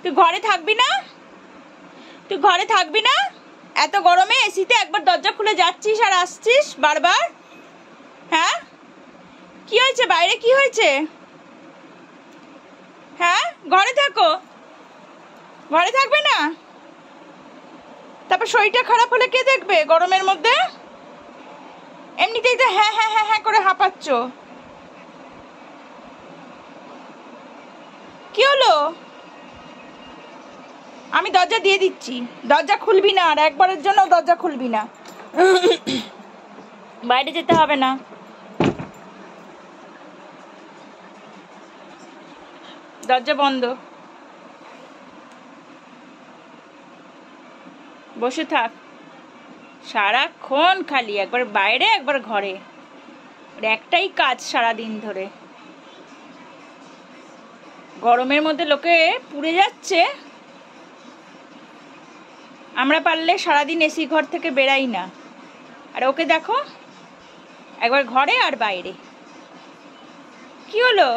তুই ঘরে থাকবি না? তুই ঘরে থাকবি না? এত গরমে এসিতে একবার দরজা খুলে যাচ্ছিস আর আসছিস বারবার। হ্যাঁ, কি হয়েছে? বাইরে কি হয়েছে? হ্যাঁ, ঘরে থাকো। ঘরে থাকবে না? তারপর শরীরটা খারাপ হলে কে দেখবে গরমের মধ্যে? এমনিতেই তো হ্যাঁ হ্যাঁ হ্যাঁ হ্যাঁ করে হাঁপাচ্ছ। কি হলো? আমি দরজা দিয়ে দিচ্ছি, দরজা খুলবি না, আর একবারের জন্য দরজা খুলবি না। বাইরে যেতে হবে না। দরজা বন্ধ। বসে থাক সারাক্ষণ, খালি একবার বাইরে একবার ঘরে, একটাই কাজ সারাদিন ধরে। গরমের মধ্যে লোকে পুড়ে যাচ্ছে, আমরা পারলে সারাদিন এসি ঘর থেকে বেরাই না। আর ওকে দেখো, একবার ঘরে আর বাইরে। কি হলো?